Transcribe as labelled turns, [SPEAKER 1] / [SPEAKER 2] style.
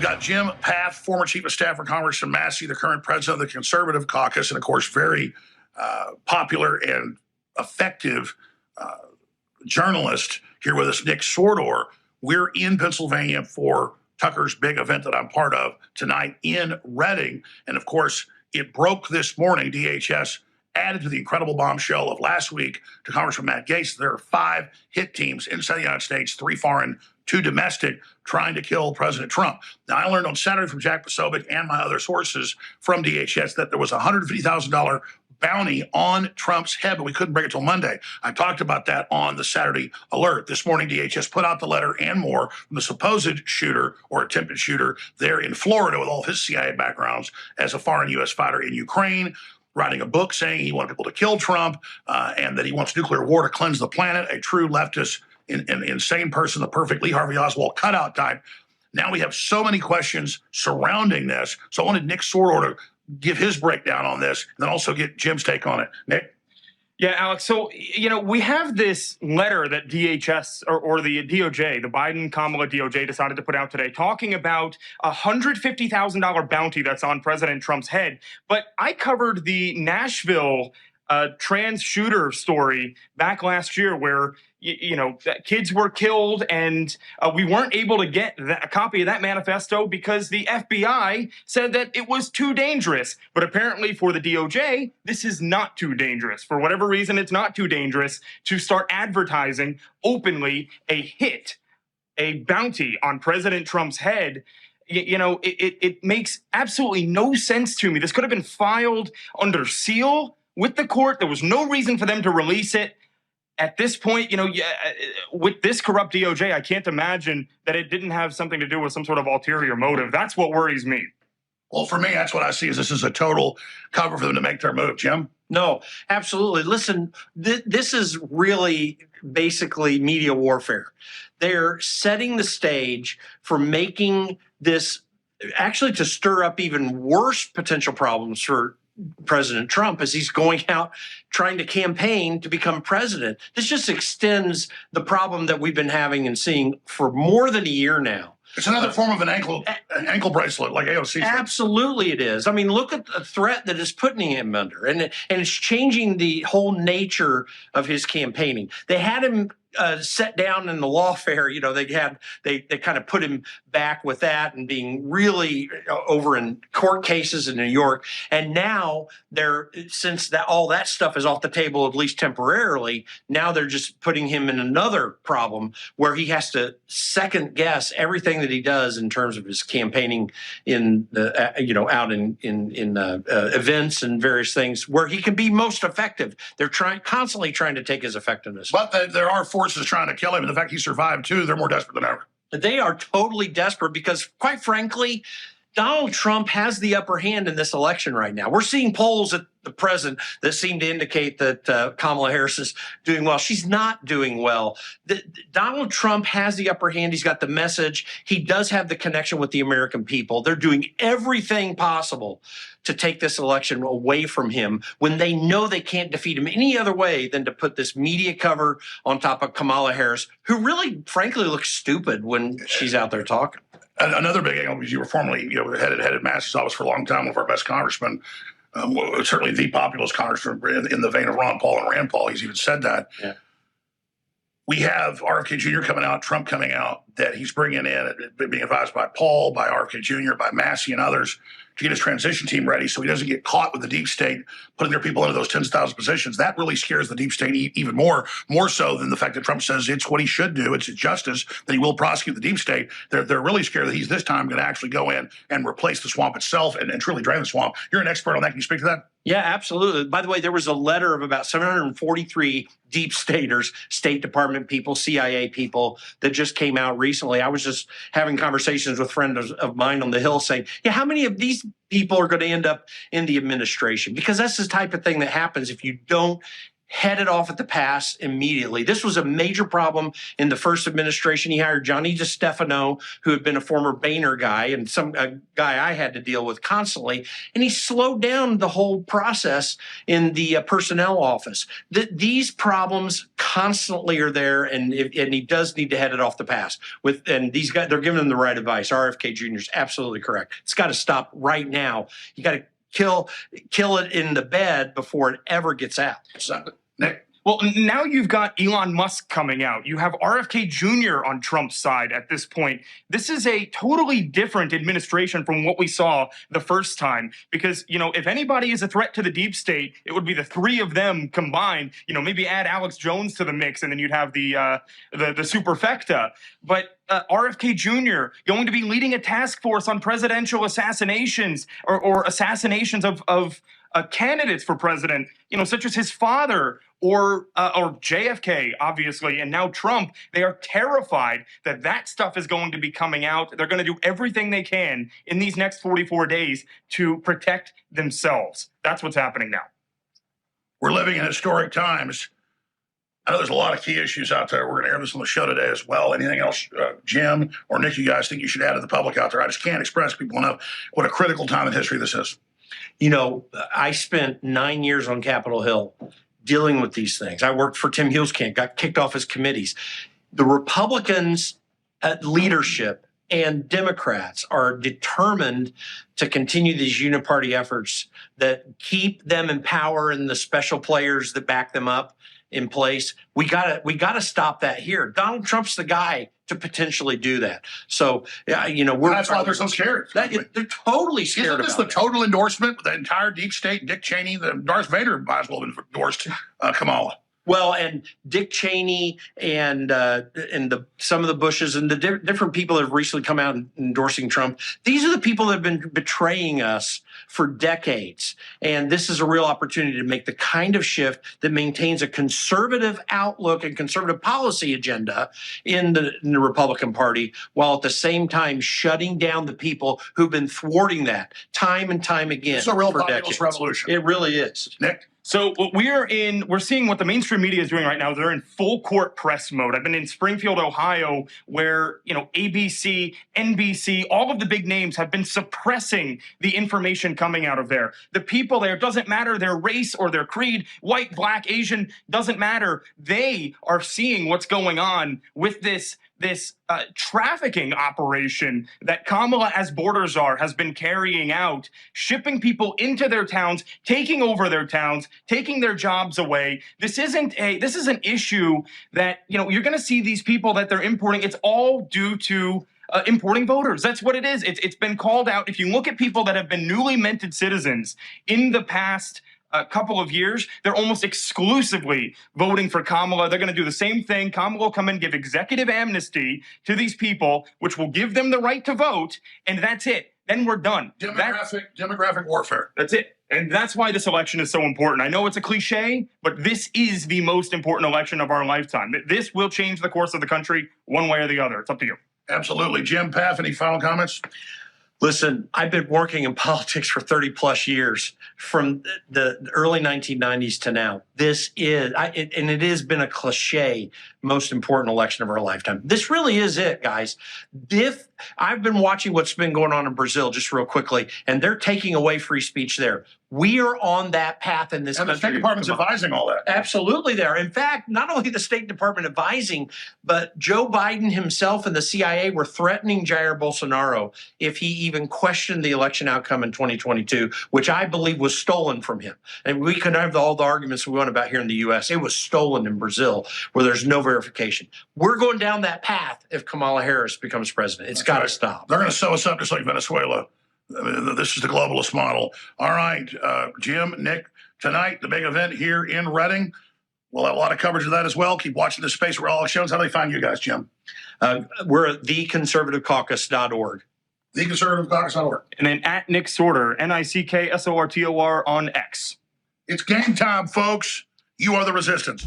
[SPEAKER 1] got Jim Pfaff, former chief of staff for Congressman Massey, the current president of the Conservative Caucus, and of course, very popular and effective journalist here with us, Nick Sordor. We're in Pennsylvania for Tucker's big event that I'm part of tonight in Reading. And of course, it broke this morning. DHS added to the incredible bombshell of last week to Congressman Matt Gaetz. There are 5 hit teams inside the United States, 3 foreign, 2 domestic, trying to kill President Trump. Now, I learned on Saturday from Jack Posobiec and my other sources from DHS that there was a $150,000 bounty on Trump's head, but we couldn't break it till Monday. I talked about that on the Saturday alert. This morning, DHS put out the letter and more from the supposed shooter or attempted shooter there in Florida with all of his CIA backgrounds as a foreign U.S. fighter in Ukraine, writing a book saying he wanted people to kill Trump and that he wants nuclear war to cleanse the planet, a true leftist, insane person, the perfect Lee Harvey Oswald cutout type. Now we have so many questions surrounding this. So I wanted Nick Sordor to give his breakdown on this and then also get Jim's take on it. Nick?
[SPEAKER 2] Yeah, Alex. So, we have this letter that DHS or the DOJ, the Biden-Kamala DOJ decided to put out today talking about a $150,000 bounty that's on President Trump's head. But I covered the Nashville trans shooter story back last year where, kids were killed and we weren't able to get a copy of that manifesto because the FBI said that it was too dangerous. But apparently for the DOJ, this is not too dangerous. For whatever reason, it's not too dangerous to start advertising openly a bounty on President Trump's head. It makes absolutely no sense to me. This could have been filed under seal with the court. There was no reason for them to release it. At this point, with this corrupt DOJ, I can't imagine that it didn't have something to do with some sort of ulterior motive. That's what worries me.
[SPEAKER 1] Well, for me, that's what I see is this is a total cover for them to make their move. Jim?
[SPEAKER 3] No, absolutely. Listen, this is really basically media warfare. They're setting the stage for making this actually to stir up even worse potential problems for President Trump as he's going out trying to campaign to become president. This just extends the problem that we've been having and seeing for more than a year now.
[SPEAKER 1] It's another form of an ankle bracelet like AOC.
[SPEAKER 3] Absolutely it is. I mean, look at the threat that it's putting him under, and it's changing the whole nature of his campaigning. They had him set down in the lawfare. They kind of put him back with that and being really over in court cases in New York. And now since all that stuff is off the table, at least temporarily, now they're just putting him in another problem where he has to second guess everything that he does in terms of his campaigning in the, out in events and various things where he can be most effective. They're constantly trying to take his effectiveness.
[SPEAKER 1] But there are forces trying to kill him, and the fact he survived too, they're more desperate than ever.
[SPEAKER 3] They are totally desperate because, quite frankly, Donald Trump has the upper hand in this election right now. We're seeing polls at the present that seem to indicate that Kamala Harris is doing well. She's not doing well. Donald Trump has the upper hand. He's got the message. He does have the connection with the American people. They're doing everything possible to take this election away from him when they know they can't defeat him any other way than to put this media cover on top of Kamala Harris, who really, frankly, looks stupid when she's out there talking.
[SPEAKER 1] Another big angle, because you were formerly headed Massey's office for a long time, one of our best congressmen, certainly the populist congressman in the vein of Ron Paul and Rand Paul. He's even said that. Yeah. We have RFK Jr. coming out, Trump coming out, that he's bringing in, being advised by Paul, by RFK Jr., by Massey and others, to get his transition team ready so he doesn't get caught with the deep state putting their people into those tens of thousands of positions. That really scares the deep state even more so than the fact that Trump says it's what he should do. It's justice that he will prosecute the deep state. They're really scared that he's this time going to actually go in and replace the swamp itself and truly drain the swamp. You're an expert on that. Can you speak to that?
[SPEAKER 3] Yeah, absolutely. By the way, there was a letter of about 743 deep staters, State Department people, CIA people that just came out recently. I was just having conversations with friends of mine on the Hill saying, yeah, how many of these people are going to end up in the administration? Because that's the type of thing that happens if you don't head it off at the pass immediately. This was a major problem in the first administration. He hired Johnny DiStefano, who had been a former Boehner guy and a guy I had to deal with constantly, and he slowed down the whole process in the personnel office. These problems constantly are there, and he does need to head it off the pass. And these guys, they're giving him the right advice. RFK Jr. is absolutely correct. It's got to stop right now. You got to kill it in the bed before it ever gets out. So,
[SPEAKER 1] Nick?
[SPEAKER 2] Well, now you've got Elon Musk coming out. You have RFK Jr. on Trump's side at this point. This is a totally different administration from what we saw the first time. Because, if anybody is a threat to the deep state, it would be the three of them combined. Maybe add Alex Jones to the mix, and then you'd have the superfecta. But RFK Jr. going to be leading a task force on presidential assassinations or assassinations of candidates for president, such as his father or JFK, obviously, and now Trump. They are terrified that stuff is going to be coming out. They're going to do everything they can in these next 44 days to protect themselves. That's what's happening now.
[SPEAKER 1] We're living in historic times. I know there's a lot of key issues out there. We're going to air this on the show today as well. Anything else, Jim or Nick, you guys think you should add to the public out there? I just can't express people enough what a critical time in history this is.
[SPEAKER 3] I spent 9 years on Capitol Hill dealing with these things. I worked for Tim Huelskamp, got kicked off his committees. The Republicans leadership and Democrats are determined to continue these uniparty efforts that keep them in power and the special players that back them up in place. We gotta stop that here. Donald Trump's the guy to potentially do that. So,
[SPEAKER 1] that's why they're so scared.
[SPEAKER 3] They're totally scared.
[SPEAKER 1] Isn't this the total endorsement? The entire deep state, Dick Cheney, the Darth Vader might as well have endorsed Kamala.
[SPEAKER 3] Well, and Dick Cheney and some of the Bushes and the different people that have recently come out endorsing Trump. These are the people that have been betraying us for decades. And this is a real opportunity to make the kind of shift that maintains a conservative outlook and conservative policy agenda in the Republican Party, while at the same time shutting down the people who've been thwarting that time and time again.
[SPEAKER 1] It's a real
[SPEAKER 3] for
[SPEAKER 1] populist
[SPEAKER 3] decades.
[SPEAKER 1] revolution.
[SPEAKER 3] It really is.
[SPEAKER 1] Nick?
[SPEAKER 2] So we're seeing what the mainstream media is doing right now. They're in full court press mode. I've been in Springfield, Ohio, where, ABC, NBC, all of the big names have been suppressing the information coming out of there. The people there, doesn't matter their race or their creed, white, black, Asian, doesn't matter. They are seeing what's going on with this trafficking operation that Kamala as border czar has been carrying out, shipping people into their towns, taking over their towns, taking their jobs away. This is an issue that, you're going to see these people that they're importing. It's all due to importing voters. That's what it is. It's been called out. If you look at people that have been newly minted citizens in the past couple of years, they're almost exclusively voting for Kamala. They're going to do the same thing. Kamala will come in, give executive amnesty to these people, which will give them the right to vote, and that's it. Then we're done.
[SPEAKER 1] Demographic warfare.
[SPEAKER 2] That's it. And that's why this election is so important. I know it's a cliche, but this is the most important election of our lifetime. This will change the course of the country one way or the other. It's up to you.
[SPEAKER 1] Absolutely. Jim, Pfaff, any final comments?
[SPEAKER 3] Listen, I've been working in politics for 30 plus years, from the early 1990s to now. This is, and it has been a cliche, most important election of our lifetime. This really is it, guys. If I've been watching what's been going on in Brazil, just real quickly, and they're taking away free speech there. We are on that path in this country.
[SPEAKER 1] And the State Department's advising all that.
[SPEAKER 3] Absolutely there. In fact, not only the State Department advising, but Joe Biden himself and the CIA were threatening Jair Bolsonaro if he even questioned the election outcome in 2022, which I believe was stolen from him. And we can have all the arguments we want about here in the U.S. It was stolen in Brazil, where there's no verification. We're going down that path if Kamala Harris becomes president. It's got to stop.
[SPEAKER 1] They're going to sew us up just like Venezuela. This is the globalist model. All right, Jim, Nick, tonight, the big event here in Reading. We'll have a lot of coverage of that as well. Keep watching this space. We're all shows. How do they find you guys, Jim?
[SPEAKER 3] We're at theconservativecaucus.org.
[SPEAKER 1] Theconservativecaucus.org.
[SPEAKER 2] And then at Nick Sortor, NickSortor on X.
[SPEAKER 1] It's game time, folks. You are the resistance.